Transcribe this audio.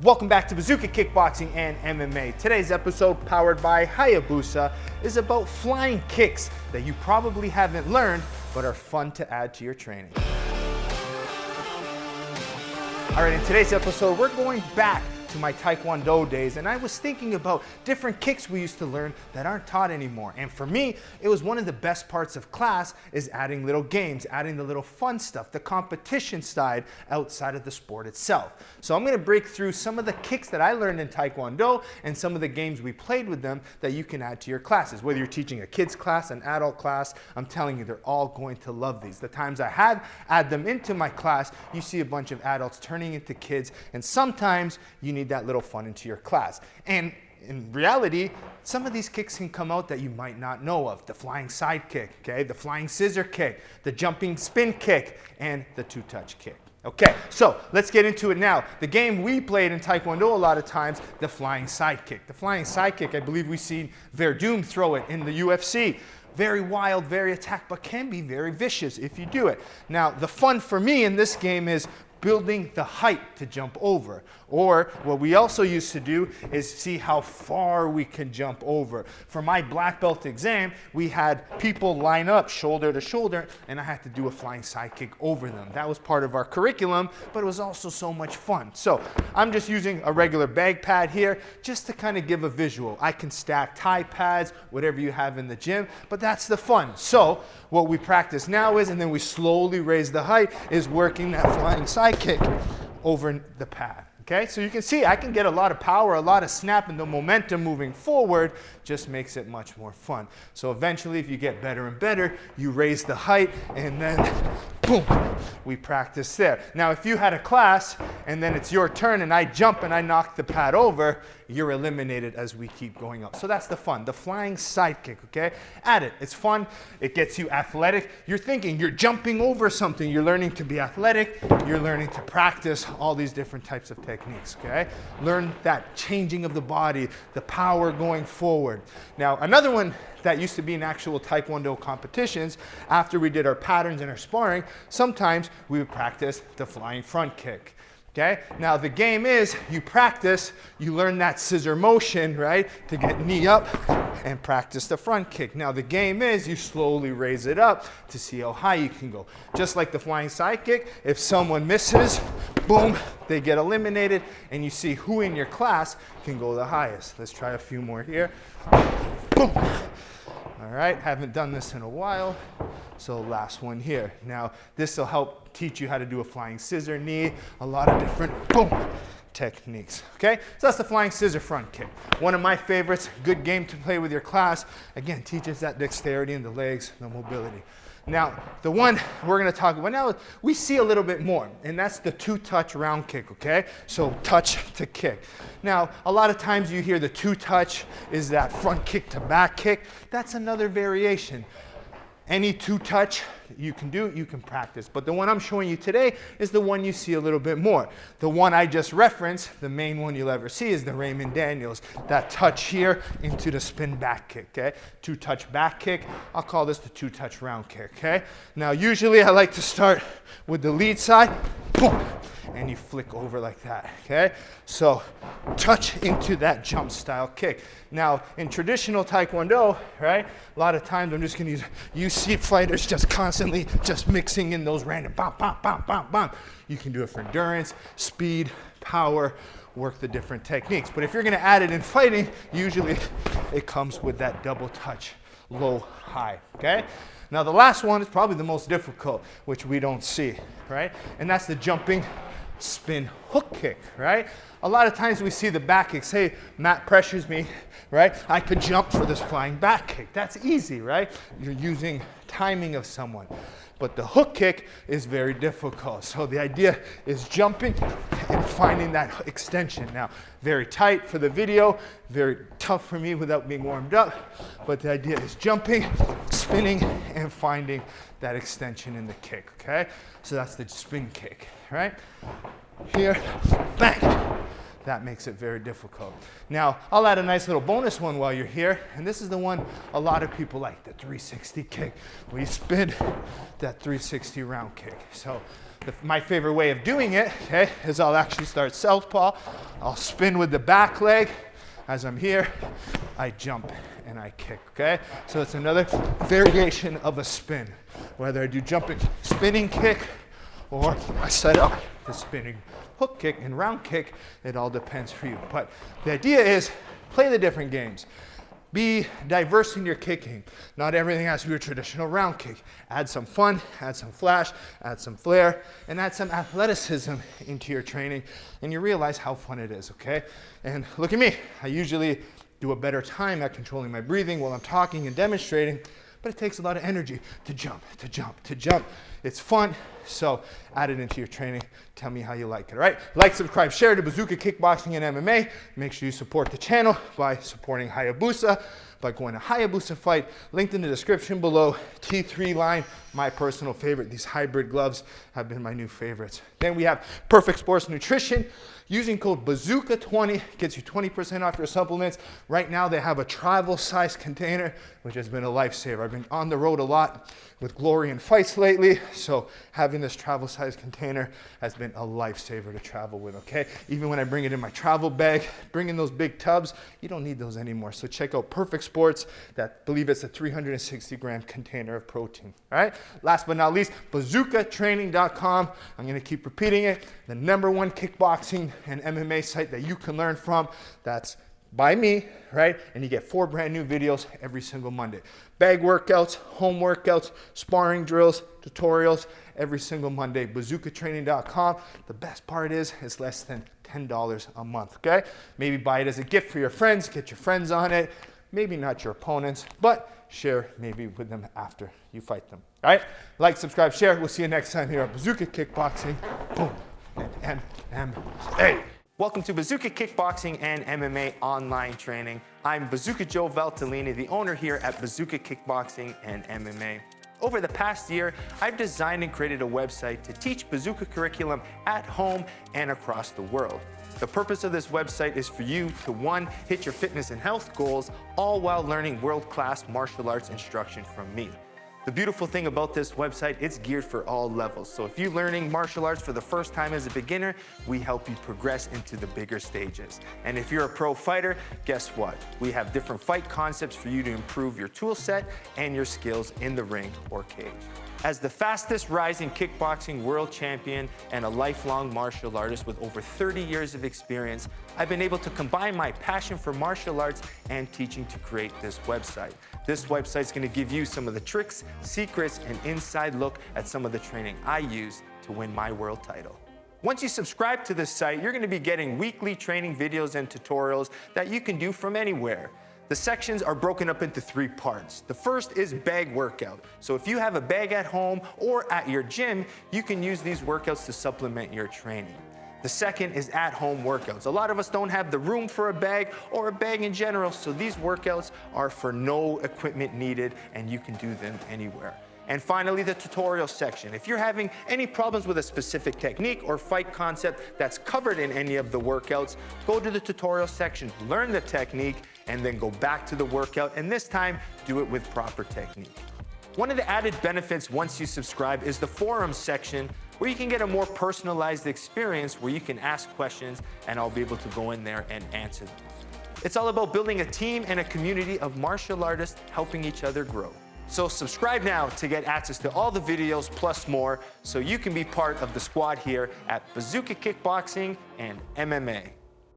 Welcome back to Bazooka Kickboxing and MMA. Today's episode, powered by Hayabusa, is about flying kicks that you probably haven't learned but are fun to add to your training. All right, in today's episode, we're going back to my Taekwondo days, and I was thinking about different kicks we used to learn that aren't taught anymore. And for me, it was one of the best parts of class is adding little games, adding the little fun stuff, the competition side outside of the sport itself. So I'm gonna break through some of the kicks that I learned in Taekwondo and some of the games we played with them that you can add to your classes. Whether you're teaching a kid's class, an adult class, I'm telling you, they're all going to love these. The times I had add them into my class, you see a bunch of adults turning into kids, and sometimes you need that little fun into your class. And in reality, some of these kicks can come out that you might not know of. The flying side kick, okay? The flying scissor kick, the jumping spin kick, and the two-touch kick. Okay, so let's get into it now. The game we played in Taekwondo a lot of times, the flying side kick. The flying side kick, I believe we've seen Verdum throw it in the UFC. Very wild, very attack, but can be very vicious if you do it. Now, the fun for me in this game is building the height to jump over. Or what we also used to do is see how far we can jump over. For my black belt exam, we had people line up shoulder to shoulder, and I had to do a flying side kick over them. That was part of our curriculum, but it was also so much fun. So I'm just using a regular bag pad here just to kind of give a visual. I can stack Thai pads, whatever you have in the gym, but that's the fun. So what we practice now is, and then we slowly raise the height, is working that flying side kick over the pad. Okay, so you can see I can get a lot of power, a lot of snap, and the momentum moving forward just makes it much more fun. So eventually, if you get better and better, you raise the height, and then boom, we practice there. Now, if you had a class and then it's your turn and I jump and I knock the pad over, you're eliminated as we keep going up. So that's the fun, the flying side kick, okay? Add it, it's fun, it gets you athletic. You're thinking, you're jumping over something, you're learning to be athletic, you're learning to practice all these different types of techniques, okay? Learn that changing of the body, the power going forward. Now, another one that used to be in actual Taekwondo competitions, after we did our patterns and our sparring, sometimes we would practice the flying front kick. Okay? Now the game is, you practice, you learn that scissor motion, right? To get knee up and practice the front kick. Now the game is, you slowly raise it up to see how high you can go. Just like the flying side kick, if someone misses, boom, they get eliminated, and you see who in your class can go the highest. Let's try a few more here. Boom. All right, haven't done this in a while, so last one here. Now, this will help teach you how to do a flying scissor knee, a lot of different boom techniques, okay? So that's the flying scissor front kick. One of my favorites, good game to play with your class. Again, teaches that dexterity in the legs, the mobility. Now, the one we're gonna talk about now, we see a little bit more, and that's the two-touch round kick, okay? So touch to kick. Now, a lot of times you hear the two-touch is that front kick to back kick. That's another variation. Any two-touch you can do, you can practice. But the one I'm showing you today is the one you see a little bit more. The one I just referenced, the main one you'll ever see, is the Raymond Daniels. That touch here into the spin back kick, okay? Two-touch back kick. I'll call this the two-touch round kick, okay? Now, usually I like to start with the lead side, boom, and you flick over like that, okay? So touch into that jump style kick. Now, in traditional Taekwondo, right, a lot of times I'm just gonna use see fighters just constantly just mixing in those random bam, bam, bam, bam, bam. You can do it for endurance, speed, power, work the different techniques. But if you're gonna add it in fighting, usually it comes with that double touch, low, high, okay? Now the last one is probably the most difficult, which we don't see, right? And that's the jumping spin hook kick, right? A lot of times we see the back kicks. Hey, Matt pressures me, right? I could jump for this flying back kick. That's easy, right? You're using timing of someone. But the hook kick is very difficult. So the idea is jumping and finding that extension. Now, very tight for the video, very tough for me without being warmed up. But the idea is jumping, spinning, and finding that extension in the kick, okay? So that's the spin kick, right? Here, bang. That makes it very difficult. Now, I'll add a nice little bonus one while you're here, and this is the one a lot of people like, the 360 kick. We spin that 360 round kick. So My favorite way of doing it, okay, is I'll actually start southpaw. I'll spin with the back leg. As I'm here, I jump and I kick, okay? So it's another variation of a spin. Whether I do jumping, spinning kick, or I set up the spinning hook kick and round kick, it all depends for you. But the idea is play the different games. Be diverse in your kicking. Not everything has to be a traditional round kick. Add some fun, add some flash, add some flair, and add some athleticism into your training, and you realize how fun it is, okay? And look at me. I usually do a better time at controlling my breathing while I'm talking and demonstrating, but it takes a lot of energy to jump, to jump, to jump. It's fun, so add it into your training. Tell me how you like it, all right? Like, subscribe, share to Bazooka Kickboxing and MMA. Make sure you support the channel by supporting Hayabusa, by going to Hayabusa Fight, linked in the description below. T3 line, my personal favorite. These hybrid gloves have been my new favorites. Then we have Perfect Sports Nutrition. Using code Bazooka20 gets you 20% off your supplements. Right now they have a travel size container, which has been a lifesaver. I've been on the road a lot with Glory and fights lately, so having this travel size container has been a lifesaver to travel with, okay? Even when I bring it in my travel bag, bring in those big tubs, you don't need those anymore. So check out Perfect Sports. I believe it's a 360-gram container of protein, all right? Last but not least, bazookatraining.com. I'm gonna keep repeating it. The #1 kickboxing and MMA site that you can learn from. That's by me, right? And you get 4 brand new videos every single Monday. Bag workouts, home workouts, sparring drills, tutorials, every single Monday. Bazookatraining.com. The best part is it's less than $10 a month, okay? Maybe buy it as a gift for your friends, get your friends on it. Maybe not your opponents, but share maybe with them after you fight them, all right? Like, subscribe, share. We'll see you next time here at Bazooka Kickboxing. Boom. And MMA. Welcome to Bazooka Kickboxing and MMA online training. I'm Bazooka Joe Valtellini, the owner here at Bazooka Kickboxing and MMA. Over the past year, I've designed and created a website to teach Bazooka curriculum at home and across the world. The purpose of this website is for you to, 1, hit your fitness and health goals, all while learning world-class martial arts instruction from me. The beautiful thing about this website, it's geared for all levels. So if you're learning martial arts for the first time as a beginner, we help you progress into the bigger stages. And if you're a pro fighter, guess what? We have different fight concepts for you to improve your tool set and your skills in the ring or cage. As the fastest rising kickboxing world champion and a lifelong martial artist with over 30 years of experience, I've been able to combine my passion for martial arts and teaching to create this website. This website is going to give you some of the tricks, secrets, and inside look at some of the training I use to win my world title. Once you subscribe to this site, you're going to be getting weekly training videos and tutorials that you can do from anywhere. The sections are broken up into 3 parts. The first is bag workout. So if you have a bag at home or at your gym, you can use these workouts to supplement your training. The second is at-home workouts. A lot of us don't have the room for a bag or a bag in general, so these workouts are for no equipment needed and you can do them anywhere. And finally, the tutorial section. If you're having any problems with a specific technique or fight concept that's covered in any of the workouts, go to the tutorial section, learn the technique, and then go back to the workout, and this time, do it with proper technique. One of the added benefits once you subscribe is the forums section, where you can get a more personalized experience where you can ask questions and I'll be able to go in there and answer them. It's all about building a team and a community of martial artists helping each other grow. So subscribe now to get access to all the videos plus more so you can be part of the squad here at Bazooka Kickboxing and MMA.